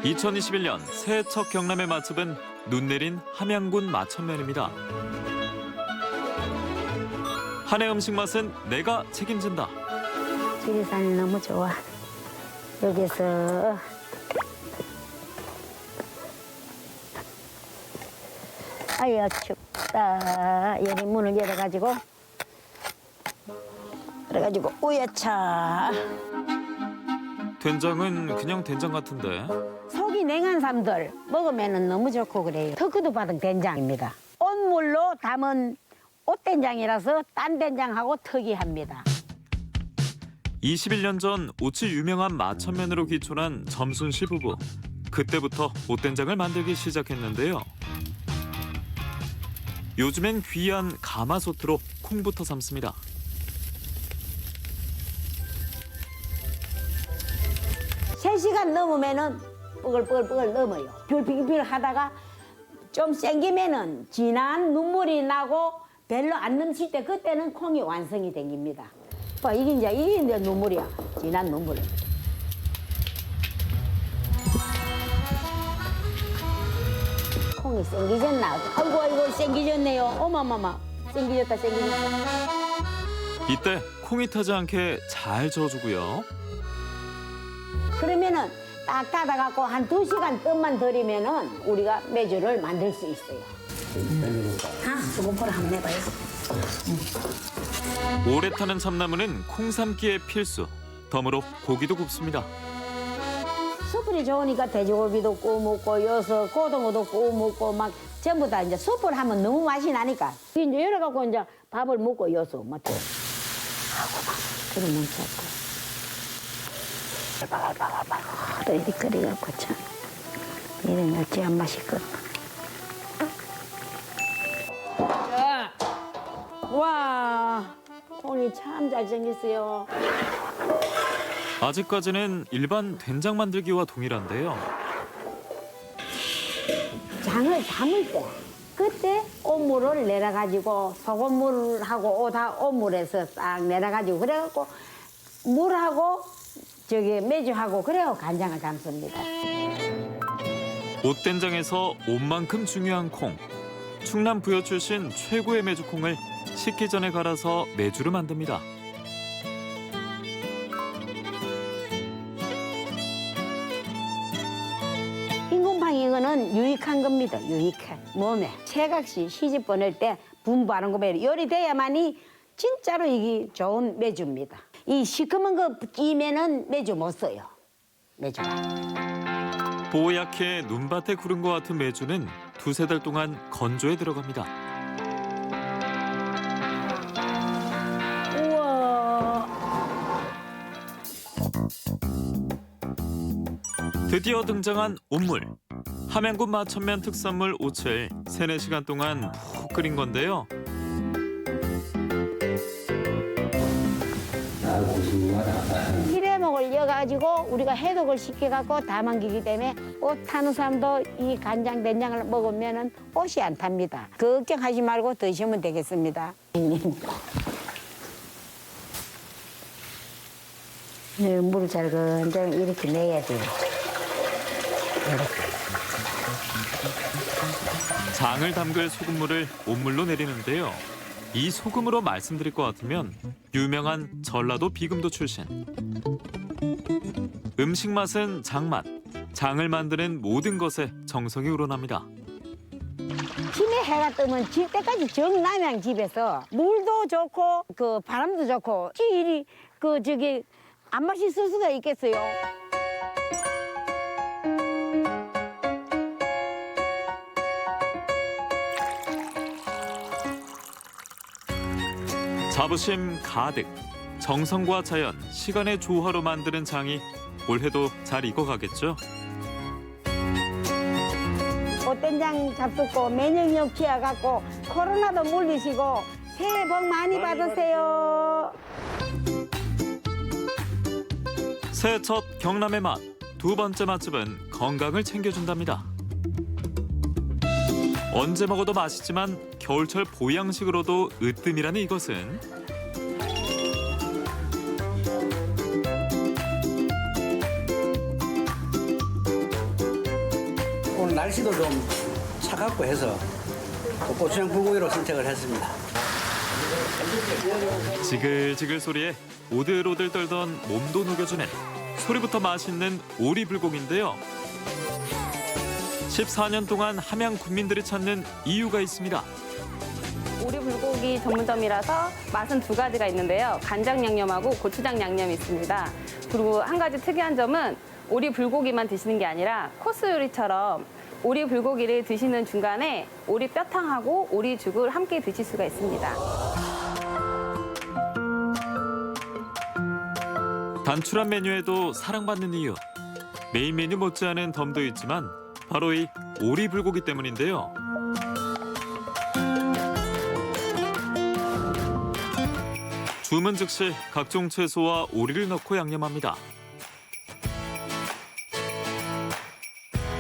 2021년 새해 첫 경남의 맛집은 눈 내린 함양군 마천면입니다. 한 해 음식 맛은 내가 책임진다. 지리산이 너무 좋아. 여기서 아야 춥다. 여기 문을 열어가지고 그래가지고 우야차. 된장은 그냥 된장 같은데. 속이 냉한 사람들 먹으면 너무 좋고 그래요. 특허도 받은 된장입니다. 온물로 담은 옷된장이라서 딴 된장하고 특이합니다. 21년 전 옷이 유명한 마천면으로 기촌한 점순 씨 부부. 그때부터 옷된장을 만들기 시작했는데요. 요즘엔 귀한 가마솥으로 콩부터 삶습니다. 세 시간 넘으면은 뽀글뽀글 넘어요. 뷰비빌 하다가 좀 생기면은 진한 눈물이 나고 별로 안 넘칠 때 그때는 콩이 완성이 됩니다. 봐, 이게 이제 눈물이야. 진한 눈물. 콩이 생기졌나? 아이고 생기졌네요. 어마마마 생기졌다. 이때 콩이 타지 않게 잘 저어주고요. 그러면은 딱 닫아갖고 한 2시간 뜸만 들이면은 우리가 메주를 만들 수 있어요. 소금포를 한번 해봐요. 오래 타는 참나무는 콩 삶기에 필수. 덤으로 고기도 굽습니다. 숯불이 좋으니까 돼지고기도 구워 먹고 여서 고등어도 구워 먹고 막 전부 다 이제 숯불 하면 너무 맛이 나니까 이제 열어갖고 이제 밥을 먹고 여서 맞죠? 하고 막 그러면 좋고 바글바글바글 또 이렇게 끓여갖고 참 이런 어찌한 맛있거든. 와 콩이 참 잘생겼어요. 아직까지는 일반 된장 만들기와 동일한데요. 장을 담을 때 그때 옷물을 내려가지고 소금물하고 옷물에서 딱 내려가지고 그래갖고 물하고 저기 메주하고 그래요 간장을 담습니다. 옷된장에서 옷만큼 중요한 콩. 충남 부여 출신 최고의 메주콩을 식기 전에 갈아서 메주를 만듭니다. 흰곰팡이 이거는 유익한 겁니다. 유익해. 몸에. 체각시 시집 보낼 때 분부하는 거 매일 요리돼야만이 진짜로 이게 좋은 메주입니다. 이 시커먼 거 끼면은 메주 못 써요. 메주가. 뽀얗게 눈밭에 구른 것 같은 메주는 2-3달 동안 건조에 들어갑니다. 우와. 드디어 등장한 옷물. 함양군 마천면 특산물 옷을 3-4시간 동안 푹 끓인 건데요. 피레목을 여가지고 우리가 해독을 시켜갖고 담아기기 때문에 옷 타는 사람도 이 간장 된장을 먹으면은 옷이 안 탑니다. 걱정하지 말고 드시면 되겠습니다. 네, 물을 잘근잘 이렇게 내야 돼요. 장을 담글 소금물을 옷물로 내리는데요. 이 소금으로 말씀드릴 것 같으면 유명한 전라도 비금도 출신. 음식 맛은 장맛. 장을 만드는 모든 것에 정성이 우러납니다. 심해 해가 뜨면 질 때까지 정남양 집에서 물도 좋고 그 바람도 좋고 일이 그 저기 안 맛있을 수가 있겠어요. 자부심 가득, 정성과 자연, 시간의 조화로 만드는 장이 올해도 잘 익어가겠죠? 옷된장 잡숫고 면역력 키워갖고 코로나도 물리시고 새해 복 많이 받으세요. 새해 첫 경남의 맛, 2번째 맛집은 건강을 챙겨준답니다. 언제 먹어도 맛있지만 겨울철 보양식으로도 으뜸이라는 이것은 날씨도 좀 차갑고 해서 고추장 불고기로 선택을 했습니다. 지글지글 소리에 오들오들 떨던 몸도 녹여주는 소리부터 맛있는 오리불고기인데요. 14년 동안 함양 군민들이 찾는 이유가 있습니다. 오리 불고기 전문점이라서 맛은 두 가지가 있는데요. 간장 양념하고 고추장 양념이 있습니다. 그리고 한 가지 특이한 점은 오리 불고기만 드시는 게 아니라 코스 요리처럼 오리 불고기를 드시는 중간에 오리 뼈탕하고 오리죽을 함께 드실 수가 있습니다. 단출한 메뉴에도 사랑받는 이유. 메인 메뉴 못지않은 덤도 있지만 바로 이 오리불고기 때문인데요. 주문 즉시 각종 채소와 오리를 넣고 양념합니다.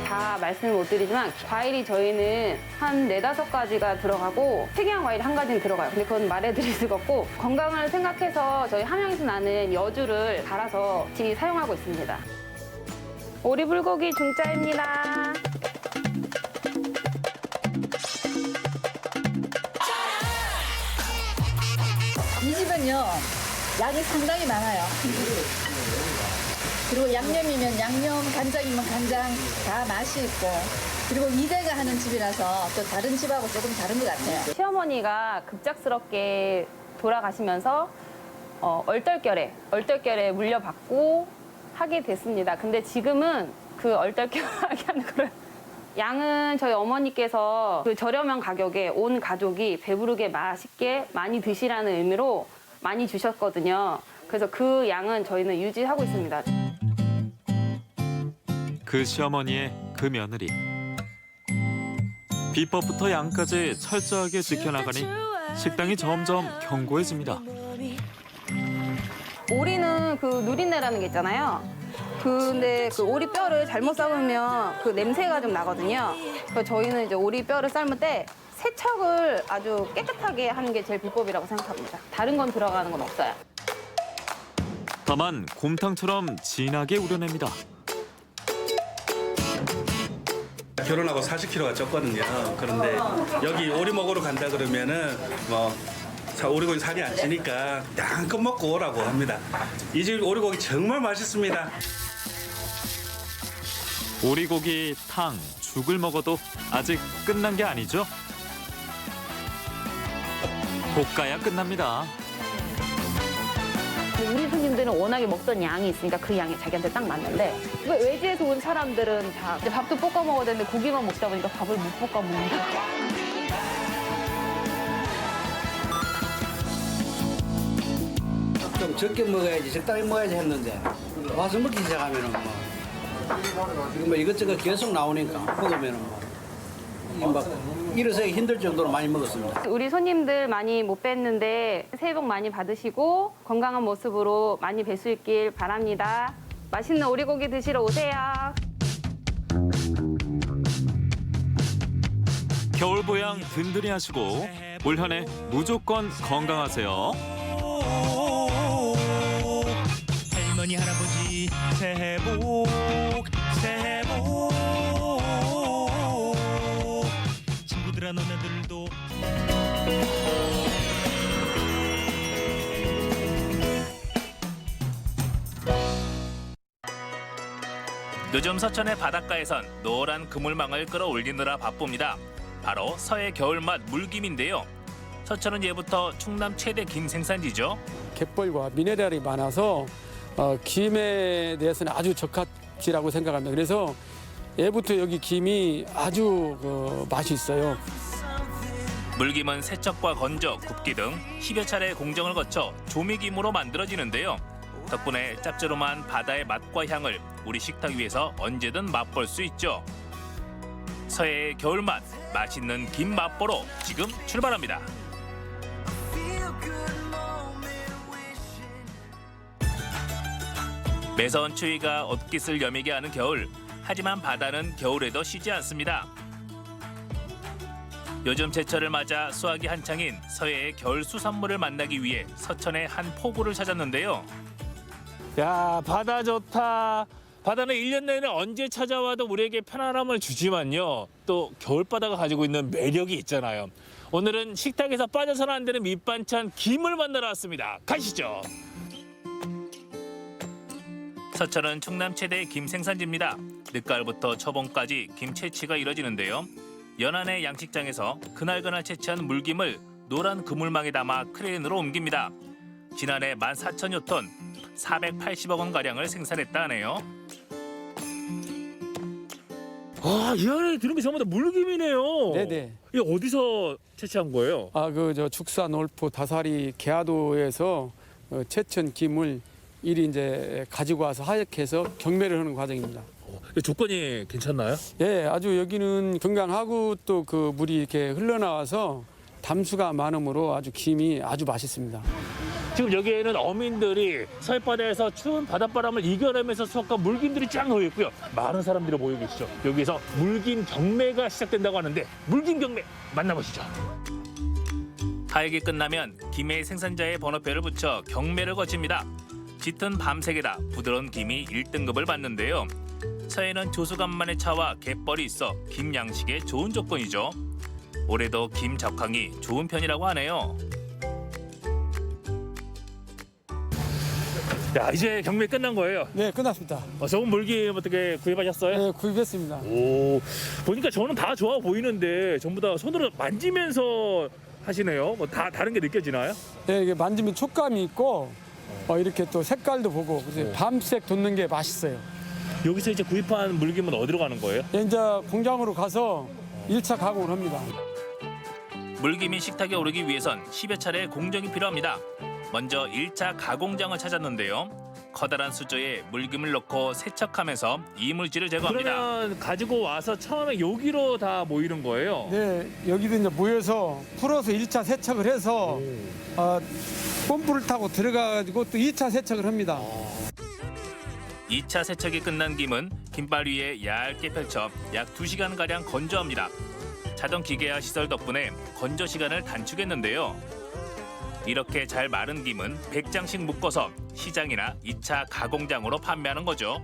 다 말씀을 못 드리지만 과일이 저희는 한 4-5가지가 들어가고 특이한 과일이 한 가지는 들어가요. 근데 그건 말해드릴 수가 없고 건강을 생각해서 저희 함양에서 나는 여주를 갈아서 사용하고 있습니다. 오리불고기 중짜입니다. 이 집은요, 양이 상당히 많아요. 그리고 양념이면 양념, 간장이면 간장, 다 맛이 있고. 그리고 2대가 하는 집이라서 또 다른 집하고 조금 다른 것 같아요. 시어머니가 급작스럽게 돌아가시면서 얼떨결에 물려받고 하게 됐습니다. 근데 지금은 그 얼떨결하게 하는 그런 양은 저희 어머니께서 그 저렴한 가격에 온 가족이 배부르게 맛있게 많이 드시라는 의미로 많이 주셨거든요. 그래서 그 양은 저희는 유지하고 있습니다. 그 시어머니의 그 며느리. 비법부터 양까지 철저하게 지켜나가니 식당이 점점 견고해집니다. 오리는 그 누린내라는 게 있잖아요. 근데 그 오리 뼈를 잘못 삶으면 그 냄새가 좀 나거든요. 그래서 저희는 이제 오리 뼈를 삶을 때 세척을 아주 깨끗하게 하는 게 제일 비법이라고 생각합니다. 다른 건 들어가는 건 없어요. 다만 곰탕처럼 진하게 우려냅니다. 결혼하고 40kg가 쪘거든요. 그런데 여기 오리 먹으러 간다 그러면은 오리고기 살이 안 찌니까 양껏 먹고 오라고 합니다. 이 집 오리고기 정말 맛있습니다. 오리고기, 탕, 죽을 먹어도 아직 끝난 게 아니죠? 볶아야 끝납니다. 우리 손님들은 워낙에 먹던 양이 있으니까 그 양이 자기한테 딱 맞는데 외지에서 온 사람들은 다 이제 밥도 볶아 먹어야 되는데 고기만 먹다 보니까 밥을 못 볶아 먹는다. 좀 적게 먹어야지, 적당히 먹어야지 했는데 와서 먹기 시작하면은 이거 이것저것 계속 나오니까 먹으면은 일어서기 힘들 정도로 많이 먹었습니다. 우리 손님들 많이 못 뵀는데 새해 복 많이 받으시고 건강한 모습으로 많이 뵐 수 있길 바랍니다. 맛있는 오리고기 드시러 오세요. 겨울 보양 든든히 하시고 올 한 해 무조건 건강하세요. 할머니 할아버지 새해 복 새해 복 친구들아 너네들도 요즘 서천의 바닷가에선 노란 그물망을 끌어올리느라 바쁩니다. 바로 서해 겨울맛 물김인데요. 서천은 예부터 충남 최대 김 생산지죠. 갯벌과 미네랄이 많아서 김에 대해서는 아주 적합지라고 생각합니다. 그래서 예부터 여기 김이 아주 맛이 있어요. 물김은 세척과 건조, 굽기 등 10여 차례 공정을 거쳐 조미김으로 만들어지는데요. 덕분에 짭조름한 바다의 맛과 향을 우리 식탁 위에서 언제든 맛볼 수 있죠. 서해의 겨울맛, 맛있는 김 맛보러 지금 출발합니다. 매서운 추위가 옷깃을 여미게 하는 겨울. 하지만 바다는 겨울에도 쉬지 않습니다. 요즘 제철을 맞아 수확이 한창인 서해의 겨울 수산물을 만나기 위해 서천의 한 포구를 찾았는데요. 야, 바다 좋다. 바다는 1년 내내 언제 찾아와도 우리에게 편안함을 주지만요. 또 겨울바다가 가지고 있는 매력이 있잖아요. 오늘은 식탁에서 빠져서는 안 되는 밑반찬 김을 만나러 왔습니다. 가시죠. 서천은 충남 최대의 김 생산지입니다. 늦가을부터 초봄까지 김 채취가 이뤄지는데요. 연안의 양식장에서 그날그날 채취한 물김을 노란 그물망에 담아 크레인으로 옮깁니다. 지난해 14,000여 톤, 480억 원가량을 생산했다 하네요. 이 안에 들은 게 전부 다 물김이네요. 네네. 이게 어디서 채취한 거예요? 저 축산 올포 다사리 개화도에서 채천 김을 이리 이제 가지고 와서 하역해서 경매를 하는 과정입니다. 조건이 괜찮나요? 예, 아주 여기는 건강하고 또 그 물이 이렇게 흘러나와서 담수가 많으므로 아주 김이 아주 맛있습니다. 지금 여기에는 어민들이 서해바다에서 추운 바닷바람을 이겨내면서 수확한 물김들이 쫙 놓여 있고요. 많은 사람들이 모여 계시죠. 여기서 물김 경매가 시작된다고 하는데 물김 경매 만나보시죠. 하역이 끝나면 김의 생산자의 번호표를 붙여 경매를 거칩니다. 짙은 밤색에다 부드러운 김이 1등급을 받는데요. 서해는 조수간만의 차와 갯벌이 있어 김 양식에 좋은 조건이죠. 올해도 김 적항이 좋은 편이라고 하네요. 야, 이제 경매 끝난 거예요? 네, 끝났습니다. 좋은 물김 어떻게 구입하셨어요? 네, 구입했습니다. 오, 보니까 저는 다 좋아 보이는데 전부 다 손으로 만지면서 하시네요. 뭐 다 다른 게 느껴지나요? 네, 이게 만지면 촉감이 있고 이렇게 또 색깔도 보고 그래서 밤색 돋는 게 맛있어요. 여기서 이제 구입한 물김은 어디로 가는 거예요? 네, 이제 공장으로 가서 1차 가공을 합니다. 물김이 식탁에 오르기 위해선 10여 차례의 공정이 필요합니다. 먼저 1차 가공장을 찾았는데요. 커다란 수조에 물김을 넣고 세척하면서 이물질을 제거합니다. 그러면 가지고 와서 처음에 여기로 다 모이는 거예요? 네, 여기도 이제 모여서 풀어서 1차 세척을 해서 펌프를 타고 들어가가지고 또 2차 세척을 합니다. 2차 세척이 끝난 김은 김발 위에 얇게 펼쳐 약 2시간가량 건조합니다. 자동 기계와 시설 덕분에 건조 시간을 단축했는데요. 이렇게 잘 마른 김은 100장씩 묶어서 시장이나 2차 가공장으로 판매하는 거죠.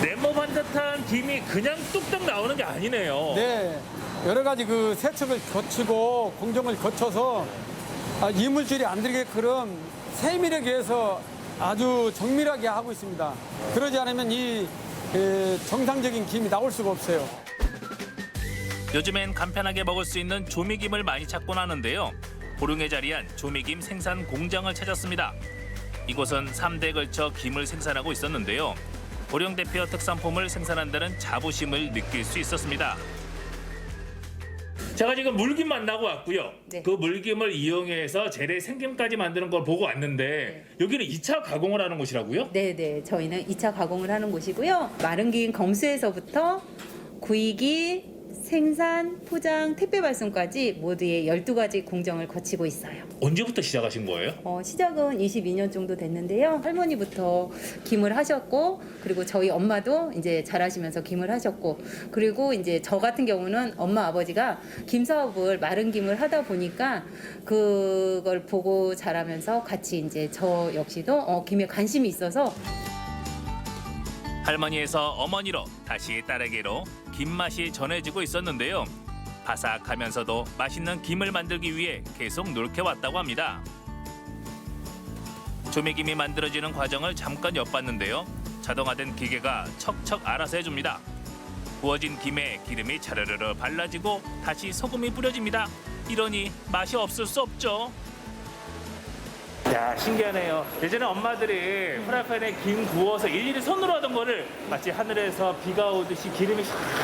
네모반 듯한 김이 그냥 뚝딱 나오는 게 아니네요. 네, 여러 가지 그 세척을 거치고 공정을 거쳐서 이물질이 안 들게끔 세밀하게 해서 아주 정밀하게 하고 있습니다. 그러지 않으면 이 정상적인 김이 나올 수가 없어요. 요즘엔 간편하게 먹을 수 있는 조미김을 많이 찾곤 하는데요. 보령에 자리한 조미김 생산 공장을 찾았습니다. 이곳은 3대에 걸쳐 김을 생산하고 있었는데요. 보령 대표 특산품을 생산한다는 자부심을 느낄 수 있었습니다. 제가 지금 물김 만나고 왔고요. 네. 그 물김을 이용해서 재래 생김까지 만드는 걸 보고 왔는데 여기는 2차 가공을 하는 곳이라고요? 네네, 저희는 2차 가공을 하는 곳이고요. 마른 김 검수에서부터 구이기, 생산, 포장, 택배 발송까지 모두의 12가지 공정을 거치고 있어요. 언제부터 시작하신 거예요? 시작은 22년 정도 됐는데요. 할머니부터 김을 하셨고, 그리고 저희 엄마도 이제 잘하시면서 김을 하셨고, 그리고 이제 저 같은 경우는 엄마 아버지가 김 사업을 마른 김을 하다 보니까 그걸 보고 자라면서 같이 이제 저 역시도 김에 관심이 있어서 할머니에서 어머니로 다시 딸에게로 김 맛이 전해지고 있었는데요. 바삭하면서도 맛있는 김을 만들기 위해 계속 노력해왔다고 합니다. 조미김이 만들어지는 과정을 잠깐 엿봤는데요. 자동화된 기계가 척척 알아서 해줍니다. 구워진 김에 기름이 차르르르 발라지고 다시 소금이 뿌려집니다. 이러니 맛이 없을 수 없죠. 야, 신기하네요. 예전에 엄마들이 프라이팬에 김 구워서 일일이 손으로 하던 거를 마치 하늘에서 비가 오듯이 기름이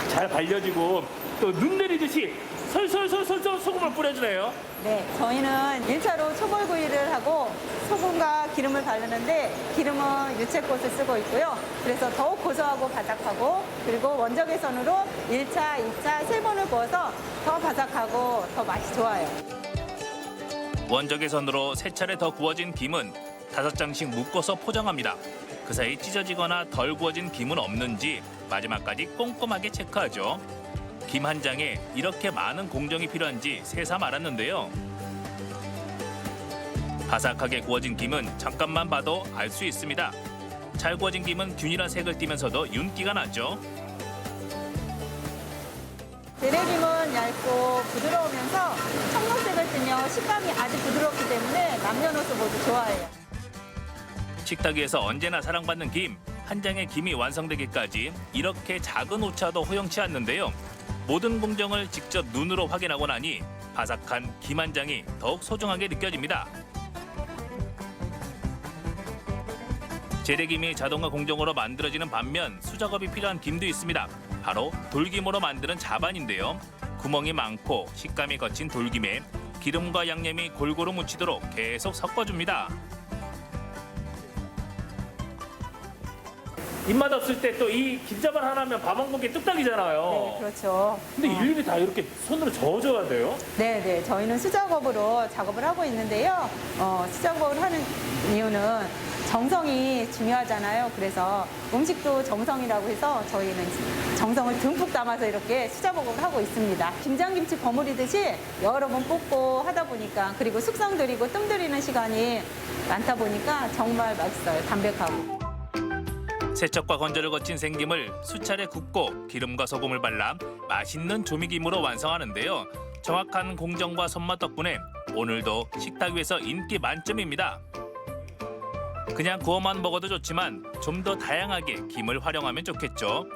잘 발려지고 또 눈 내리듯이 솔솔솔솔 소금을 뿌려주네요. 네, 저희는 1차로 초벌구이를 하고 소금과 기름을 바르는데 기름은 유채꽃을 쓰고 있고요. 그래서 더욱 고소하고 바삭하고 그리고 원적외선으로 1차, 2차, 3번을 구워서 더 바삭하고 더 맛이 좋아요. 원적외선으로 3차례 더 구워진 김은 5장씩 묶어서 포장합니다. 그 사이 찢어지거나 덜 구워진 김은 없는지 마지막까지 꼼꼼하게 체크하죠. 김 한 장에 이렇게 많은 공정이 필요한지 새삼 알았는데요. 바삭하게 구워진 김은 잠깐만 봐도 알 수 있습니다. 잘 구워진 김은 균일한 색을 띠면서도 윤기가 나죠. 재래김은 얇고 부드러우면서 청록색을 띠면 식감이 아주 부드럽기 때문에 남녀노소 모두 좋아해요. 식탁 위에서 언제나 사랑받는 김. 한 장의 김이 완성되기까지 이렇게 작은 오차도 허용치 않는데요. 모든 공정을 직접 눈으로 확인하고 나니 바삭한 김 한 장이 더욱 소중하게 느껴집니다. 재래김이 자동화 공정으로 만들어지는 반면 수작업이 필요한 김도 있습니다. 바로 돌김으로 만드는 자반인데요. 구멍이 많고 식감이 거친 돌김에 기름과 양념이 골고루 묻히도록 계속 섞어줍니다. 입맛 없을 때 또 이 김자반 하나면 밥 한 공기 뚝딱이잖아요. 네, 그렇죠. 근데 일일이 다 이렇게 손으로 저어줘야 돼요? 네. 저희는 수작업으로 작업을 하고 있는데요. 수작업을 하는 이유는 정성이 중요하잖아요. 그래서 음식도 정성이라고 해서 저희는 정성을 듬뿍 담아서 이렇게 수작업을 하고 있습니다. 김장김치 버무리듯이 여러 번 볶고 하다 보니까 그리고 숙성 들이고 뜸 들이는 시간이 많다 보니까 정말 맛있어요. 담백하고. 세척과 건조를 거친 생김을 수차례 굽고 기름과 소금을 발라 맛있는 조미김으로 완성하는데요. 정확한 공정과 손맛 덕분에 오늘도 식탁 위에서 인기 만점입니다. 그냥 구워만 먹어도 좋지만 좀 더 다양하게 김을 활용하면 좋겠죠.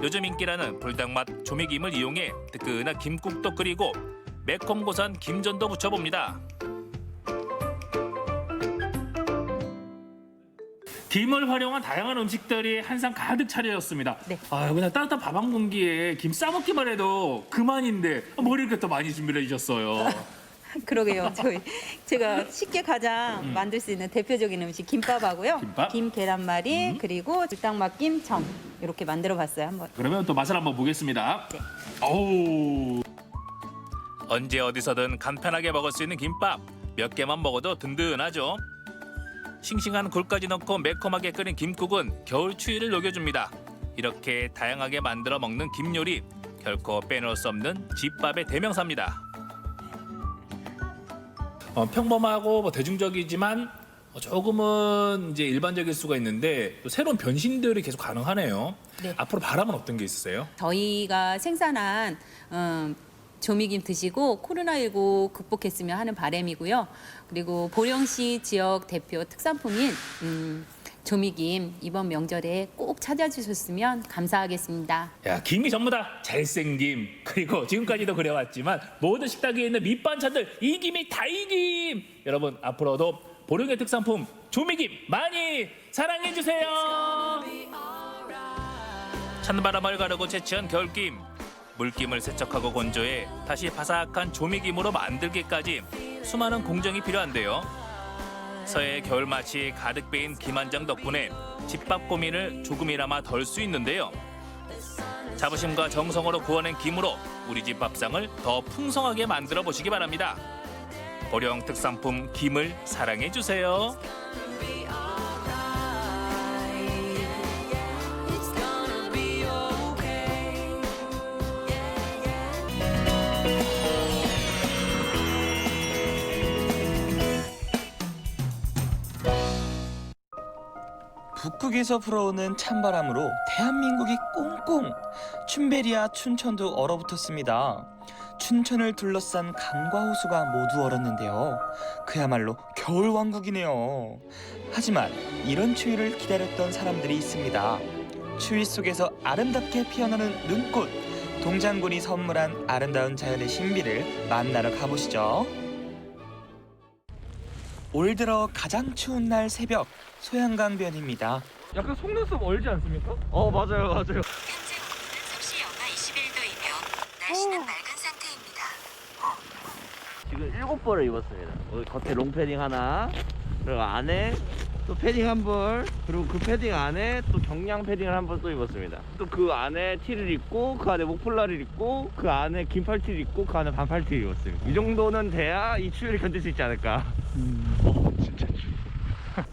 요즘 인기라는 불닭맛 조미김을 이용해 뜨끈한 김국도 끓이고 매콤 고소한 김전도 부쳐봅니다. 김을 활용한 다양한 음식들이 한상 가득 차려졌습니다. 네. 아, 그냥 따뜻한 밥 한 공기에 김 싸먹기만 해도 그만인데 뭘 이렇게 또 많이 준비를 해주셨어요. 그러게요. 제가 쉽게 가장 만들 수 있는 대표적인 음식 김밥하고요. 김밥? 김 계란말이 그리고 불닭맛 김청 이렇게 만들어 봤어요. 한번. 그러면 또 맛을 한번 보겠습니다. 네. 어우. 언제 어디서든 간편하게 먹을 수 있는 김밥. 몇 개만 먹어도 든든하죠. 싱싱한 굴까지 넣고 매콤하게 끓인 김국은 겨울 추위를 녹여줍니다. 이렇게 다양하게 만들어 먹는 김 요리 결코 빼놓을 수 없는 집밥의 대명사입니다. 평범하고 뭐 대중적이지만 조금은 이제 일반적일 수가 있는데 또 새로운 변신들이 계속 가능하네요. 네. 앞으로 바람은 어떤 게 있으세요? 저희가 생산한 조미김 드시고 코로나19 극복했으면 하는 바람이고요. 그리고 보령시 지역 대표 특산품인 조미김 이번 명절에 꼭 찾아주셨으면 감사하겠습니다. 야, 김이 전부 다 잘생김, 그리고 지금까지도 그래왔지만 모든 식탁 위에 있는 밑반찬들 이 김이 다 이 김! 여러분 앞으로도 보령의 특산품 조미김 많이 사랑해주세요. 찬바람을 가르고 채취한 겨울김. 물김을 세척하고 건조해 다시 바삭한 조미김으로 만들기까지 수많은 공정이 필요한데요. 서해 겨울맛이 가득 배인 김 한 장 덕분에 집밥 고민을 조금이나마 덜 수 있는데요. 자부심과 정성으로 구워낸 김으로 우리 집 밥상을 더 풍성하게 만들어 보시기 바랍니다. 보령 특산품 김을 사랑해 주세요. 북극에서 불어오는 찬바람으로 대한민국이 꽁꽁 춘베리와 춘천도 얼어붙었습니다. 춘천을 둘러싼 강과 호수가 모두 얼었는데요. 그야말로 겨울왕국이네요. 하지만 이런 추위를 기다렸던 사람들이 있습니다. 추위 속에서 아름답게 피어나는 눈꽃, 동장군이 선물한 아름다운 자연의 신비를 만나러 가보시죠. 올 들어 가장 추운 날 새벽, 소양강변입니다. 약간 속눈썹 얼지 않습니까? 맞아요. 현재 온도는 섭씨 영하 21도이며 날씨는 맑은 상태입니다. 지금 7벌을 입었습니다. 겉에 롱패딩 하나, 그리고 안에 또 패딩 한 벌, 그리고 그 패딩 안에 또 경량 패딩을 한 벌 또 입었습니다. 또 그 안에 티를 입고, 그 안에 목폴라를 입고, 그 안에 긴팔티를 입고, 그 안에 반팔티를 입었습니다. 이 정도는 돼야 이 추위를 견딜 수 있지 않을까. 진짜 추워.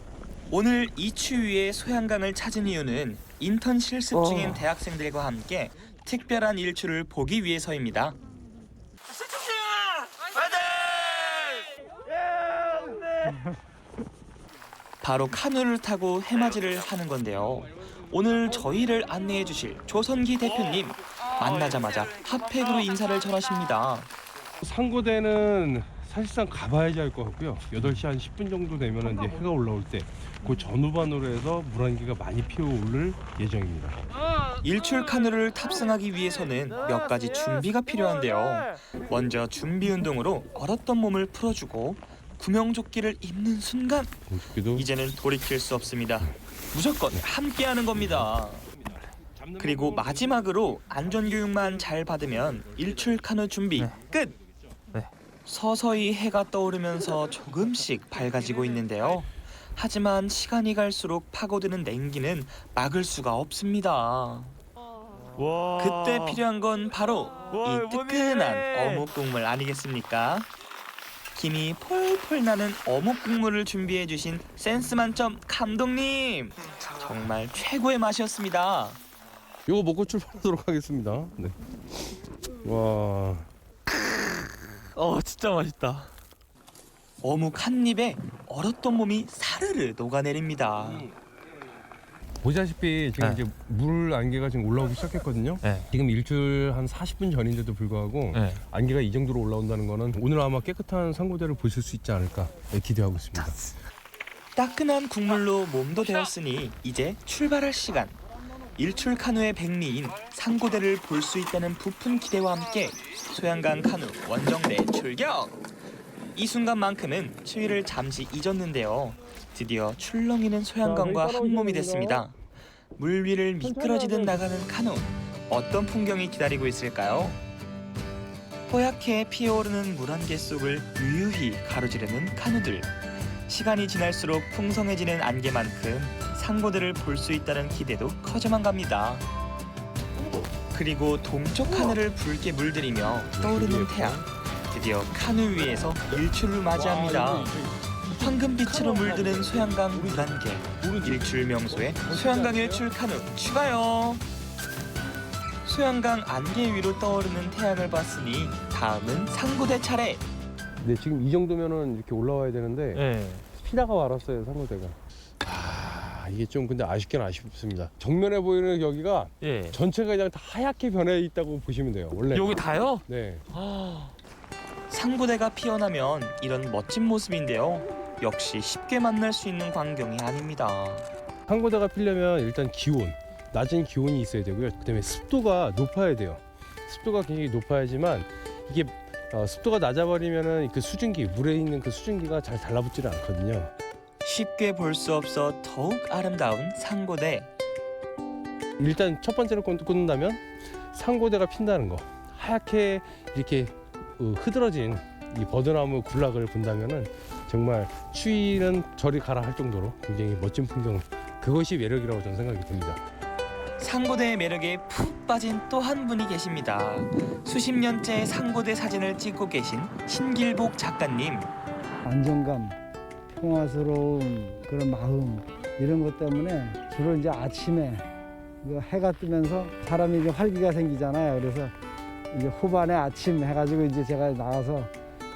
오늘 이 추위에 소양강을 찾은 이유는 인턴 실습 중인 대학생들과 함께 특별한 일출을 보기 위해서입니다. 바로 카누를 타고 해맞이를 하는 건데요. 오늘 저희를 안내해 주실 조선기 대표님 만나자마자 핫팩으로 인사를 전하십니다. 상고대는 사실상 가봐야지 할 것 같고요. 8시 한 10분 정도 되면 이제 해가 올라올 때 그 전후반으로 해서 물안개가 많이 피어오를 예정입니다. 일출 카누를 탑승하기 위해서는 몇 가지 준비가 필요한데요. 먼저 준비 운동으로 얼었던 몸을 풀어주고 구명조끼를 입는 순간 이제는 돌이킬 수 없습니다. 무조건 함께하는 겁니다. 그리고 마지막으로 안전교육만 잘 받으면 일출 카누 준비 끝! 서서히 해가 떠오르면서 조금씩 밝아지고 있는데요. 하지만 시간이 갈수록 파고드는 냉기는 막을 수가 없습니다. 그때 필요한 건 바로 이 뜨끈한 어묵 국물 아니겠습니까? 김이 폴폴 나는 어묵 국물을 준비해 주신 센스 만점 감독님! 정말 최고의 맛이었습니다. 이거 먹고 출발하도록 하겠습니다. 네. 와. 진짜 맛있다. 어묵 한 입에 얼었던 몸이 사르르 녹아내립니다. 보시다시피 지금 이제 물 안개가 지금 올라오기 시작했거든요. 지금 일출 한 40분 전인데도 불구하고 안개가 이 정도로 올라온다는 거는 오늘 아마 깨끗한 상고대를 보실 수 있지 않을까 기대하고 있습니다. 따끈한 국물로 몸도 데웠으니 이제 출발할 시간. 일출 카누의 백리인 상고대를 볼 수 있다는 부푼 기대와 함께 소양강 카누 원정대 출격! 이 순간만큼은 추위를 잠시 잊었는데요. 드디어 출렁이는 소양강과 한 몸이 됐습니다. 물 위를 미끄러지듯 나가는 카누. 어떤 풍경이 기다리고 있을까요? 뽀얗게 피어오르는 물안개 속을 유유히 가로지르는 카누들. 시간이 지날수록 풍성해지는 안개만큼 상고대를 볼 수 있다는 기대도 커져만 갑니다. 그리고 동쪽 하늘을 붉게 물들이며 떠오르는 태양. 드디어 카누 위에서 일출을 맞이합니다. 황금빛으로 물드는 소양강 물안개. 일출 명소에 소양강 일출 카누 추가요. 소양강 안개 위로 떠오르는 태양을 봤으니 다음은 상고대 차례. 네, 지금 이 정도면은 이렇게 올라와야 되는데 피다가 말았어요, 상고대가. 이게 좀 근데 아쉽긴 아쉽습니다. 정면에 보이는 여기가 전체가 그냥 다 하얗게 변해 있다고 보시면 돼요. 원래 여기 다요? 네. 상고대가 피어나면 이런 멋진 모습인데요. 역시 쉽게 만날 수 있는 광경이 아닙니다. 상고대가 피려면 일단 기온, 낮은 기온이 있어야 되고요. 그다음에 습도가 높아야 돼요. 습도가 굉장히 높아야지만 이게 습도가 낮아버리면은 그 수증기, 물에 있는 그 수증기가 잘 달라붙지를 않거든요. 쉽게 볼 수 없어 더욱 아름다운 상고대. 일단 첫 번째로 꽂는다면 상고대가 핀다는 거. 하얗게 이렇게 흐드러진 이 버드나무 군락을 본다면은 정말 추위는 저리 가라 할 정도로 굉장히 멋진 풍경. 그것이 매력이라고 저는 생각이 듭니다. 상고대의 매력에 푹 빠진 또 한 분이 계십니다. 수십 년째 상고대 사진을 찍고 계신 신길복 작가님. 안정감, 평화스러운 그런 마음 이런 것 때문에 주로 이제 아침에 해가 뜨면서 사람이 이제 활기가 생기잖아요. 그래서 이제 후반에 아침 해가지고 이제 제가 나가서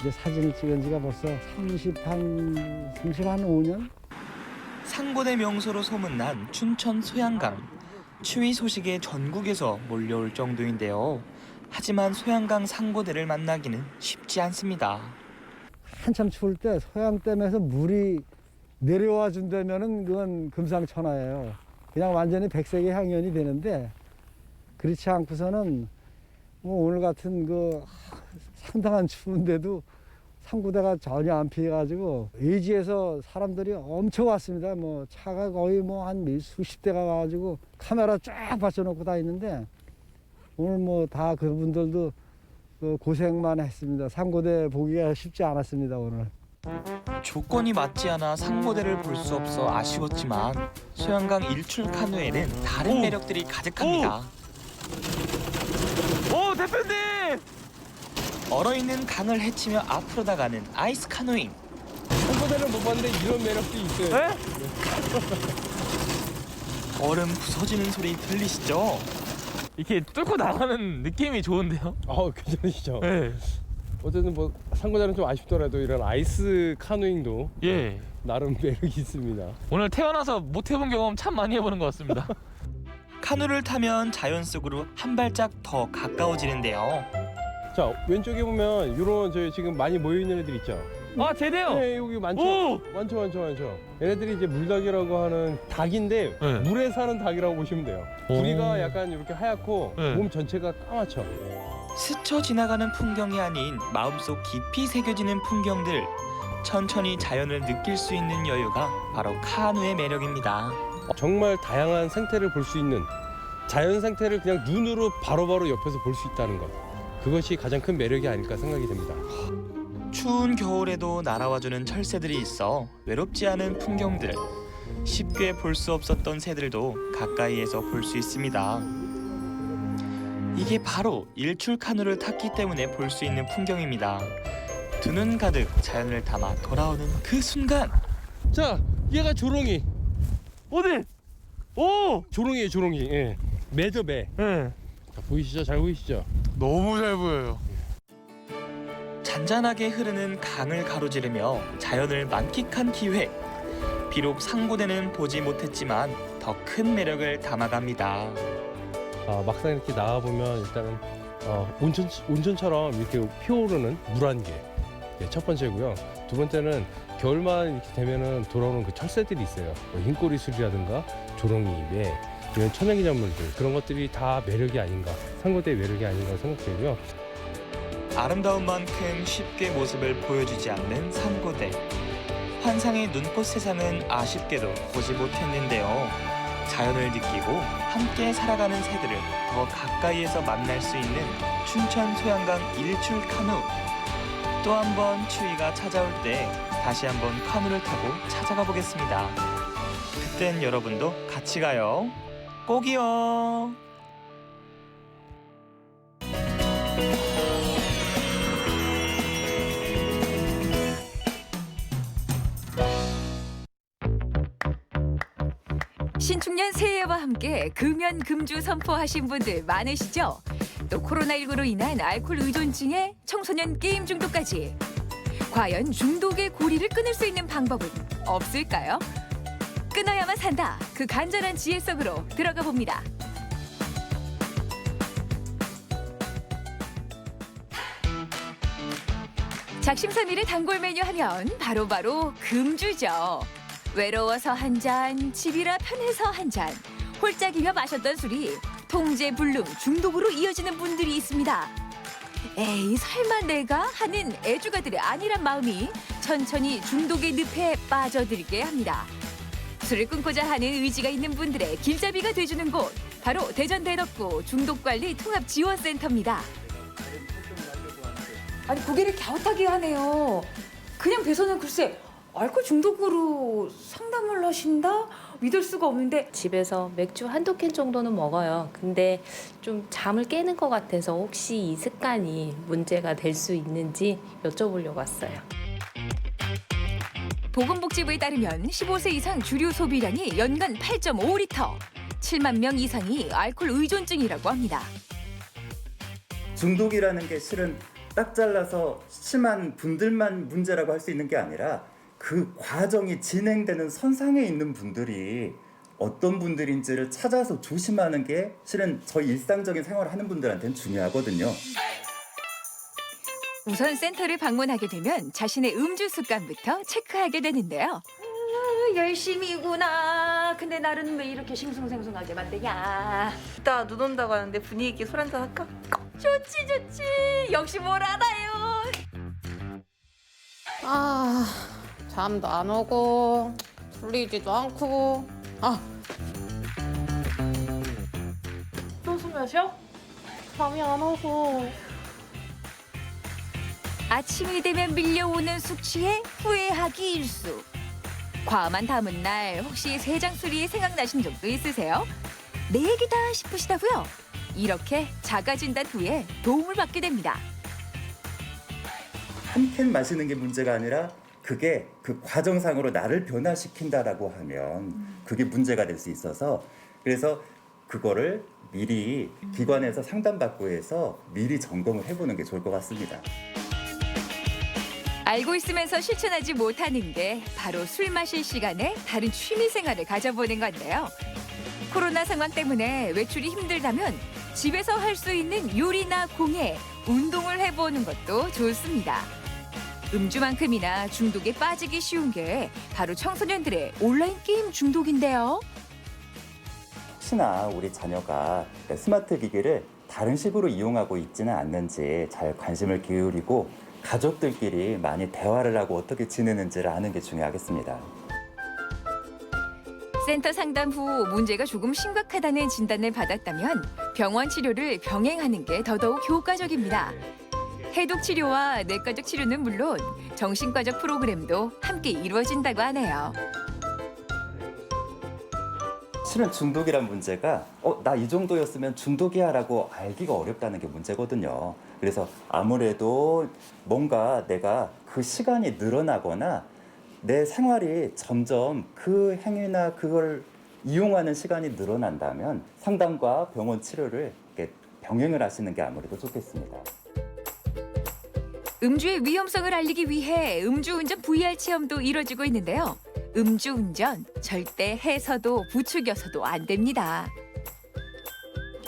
이제 사진을 찍은 지가 벌써 35년? 상고대 명소로 소문난 춘천 소양강. 추위 소식에 전국에서 몰려올 정도인데요. 하지만 소양강 상고대를 만나기는 쉽지 않습니다. 한참 추울 때 소양댐에서 물이 내려와 준다면은 그건 금상첨화예요. 그냥 완전히 백색의 향연이 되는데 그렇지 않고서는 뭐 오늘 같은 그 상당한 추운데도 상고대가 전혀 안 피해가지고 예지에서 사람들이 엄청 왔습니다. 뭐 차가 거의 뭐 한 수십 대가 와가지고 카메라 쫙 받쳐놓고 다 있는데 오늘 뭐 다 그분들도 고생만 했습니다. 상고대 보기가 쉽지 않았습니다, 오늘. 조건이 맞지 않아 상고대를 볼 수 없어 아쉬웠지만 소양강 일출 카누에는 다른 매력들이 가득합니다. 오, 대표님! 얼어있는 강을 헤치며 앞으로 나가는 아이스 카누잉. 상고대를 못 봤는데 이런 매력도 있어요. 얼음 부서지는 소리 들리시죠? 이렇게 뚫고 나가는 느낌이 좋은데요? 괜찮으시죠? 네. 어쨌든 뭐 상고자는 좀 아쉽더라도 이런 아이스 카누잉도 예. 나름 매력이 있습니다. 오늘 태어나서 못 해본 경험 참 많이 해보는 것 같습니다. 카누를 타면 자연 속으로 한 발짝 더 가까워지는데요. 자, 왼쪽에 보면 이런 저희 지금 많이 모여 있는 애들 있죠. 아, 제대요? 네, 여기 많죠. 오! 많죠. 얘네들이 이제 물닭이라고 하는 닭인데 네. 물에 사는 닭이라고 보시면 돼요. 오. 부리가 약간 이렇게 하얗고 네. 몸 전체가 까맣죠. 스쳐 지나가는 풍경이 아닌 마음속 깊이 새겨지는 풍경들. 천천히 자연을 느낄 수 있는 여유가 바로 카누의 매력입니다. 정말 다양한 생태를 볼 수 있는 자연 생태를 그냥 눈으로 바로바로 옆에서 볼 수 있다는 것. 그것이 가장 큰 매력이 아닐까 생각이 됩니다. 추운 겨울에도 날아와주는 철새들이 있어 외롭지 않은 풍경들. 쉽게 볼 수 없었던 새들도 가까이에서 볼 수 있습니다. 이게 바로 일출 카누를 탔기 때문에 볼 수 있는 풍경입니다. 두 눈 가득 자연을 담아 돌아오는 그 순간. 자, 얘가 조롱이. 어디? 오! 조롱이에요, 조롱이. 예. 매죠, 매. 예. 자, 보이시죠? 잘 보이시죠? 너무 잘 보여요. 잔잔하게 흐르는 강을 가로지르며 자연을 만끽한 기회. 비록 상고대는 보지 못했지만 더 큰 매력을 담아갑니다. 막상 이렇게 나와보면 일단은 온천처럼 이렇게 피어오르는 물안개. 네, 첫 번째고요. 두 번째는 겨울만 이렇게 되면은 돌아오는 그 철새들이 있어요. 뭐 흰꼬리술이라든가 조롱이, 매, 이런 천연기념물들, 그런 것들이 다 매력이 아닌가, 상고대의 매력이 아닌가 생각되고요. 아름다운 만큼 쉽게 모습을 보여주지 않는 상고대. 환상의 눈꽃 세상은 아쉽게도 보지 못했는데요. 자연을 느끼고 함께 살아가는 새들을 더 가까이에서 만날 수 있는 춘천 소양강 일출 카누. 또 한 번 추위가 찾아올 때 다시 한번 카누를 타고 찾아가 보겠습니다. 그땐 여러분도 같이 가요. 꼭이요. 신축년 새해와 함께 금연 금주 선포하신 분들 많으시죠? 또 코로나19로 인한 알코올 의존증에 청소년 게임 중독까지. 과연 중독의 고리를 끊을 수 있는 방법은 없을까요? 끊어야만 산다. 그 간절한 지혜 속으로 들어가 봅니다. 작심삼일의 단골 메뉴 하면 바로 금주죠. 외로워서 한 잔, 집이라 편해서 한 잔. 홀짝이며 마셨던 술이 통제불능 중독으로 이어지는 분들이 있습니다. 에이, 설마 내가 하는 애주가들의 아니란 마음이 천천히 중독의 늪에 빠져들게 합니다. 술을 끊고자 하는 의지가 있는 분들의 길잡이가 돼주는 곳, 바로 대전 대덕구 중독관리 통합지원센터입니다. 아니, 고개를 갸웃하게 하네요. 그냥 뵈서는 글쎄 알코올 중독으로 상담을 하신다? 믿을 수가 없는데. 집에서 맥주 한두 캔 정도는 먹어요. 근데 좀 잠을 깨는 것 같아서 혹시 이 습관이 문제가 될 수 있는지 여쭤보려고 왔어요. 보건복지부에 따르면 15세 이상 주류 소비량이 연간 8.5리터, 7만 명 이상이 알코올 의존증이라고 합니다. 중독이라는 게 실은 딱 잘라서 심한 분들만 문제라고 할 수 있는 게 아니라 그 과정이 진행되는 선상에 있는 분들이 어떤 분들인지를 찾아서 조심하는 게 실은 저희 일상적인 생활을 하는 분들한테는 중요하거든요. 우선 센터를 방문하게 되면 자신의 음주 습관부터 체크하게 되는데요. 열심히구나. 근데 나는 왜 이렇게 싱숭생숭하게 만드냐. 이따 눈 온다고 하는데 분위기 있게 술 한잔 할까? 좋지. 역시 뭘 알아요. 잠도 안 오고 졸리지도 않고. 또 술 마셔? 잠이 안 오고. 아침이 되면 밀려오는 숙취에 후회하기 일수. 과음한 다음은 날 혹시 세장술이 생각나신 적도 있으세요? 내 얘기다 싶으시다고요? 이렇게 자가진단 후에 도움을 받게 됩니다. 한 캔 마시는 게 문제가 아니라 그게 그 과정상으로 나를 변화시킨다라고 하면 그게 문제가 될 수 있어서, 그래서 그거를 미리 기관에서 상담받고 해서 미리 점검을 해보는 게 좋을 것 같습니다. 알고 있으면서 실천하지 못하는 게 바로 술 마실 시간에 다른 취미 생활을 가져보는 건데요. 코로나 상황 때문에 외출이 힘들다면 집에서 할 수 있는 요리나 공예, 운동을 해보는 것도 좋습니다. 음주만큼이나 중독에 빠지기 쉬운 게 바로 청소년들의 온라인 게임 중독인데요. 혹시나 우리 자녀가 스마트 기기를 다른 식으로 이용하고 있지는 않는지 잘 관심을 기울이고 가족들끼리 많이 대화를 하고 어떻게 지내는지를 아는 게 중요하겠습니다. 센터 상담 후 문제가 조금 심각하다는 진단을 받았다면 병원 치료를 병행하는 게 더더욱 효과적입니다. 해독 치료와 뇌과적 치료는 물론 정신과적 프로그램도 함께 이루어진다고 하네요. 실은 중독이란 문제가 나 이 정도였으면 중독이야 라고 알기가 어렵다는 게 문제거든요. 그래서 아무래도 뭔가 내가 그 시간이 늘어나거나 내 생활이 점점 그 행위나 그걸 이용하는 시간이 늘어난다면 상담과 병원 치료를 이렇게 병행을 하시는 게 아무래도 좋겠습니다. 음주의 위험성을 알리기 위해 음주운전 VR 체험도 이뤄지고 있는데요. 음주운전 절대 해서도 부추겨서도 안 됩니다.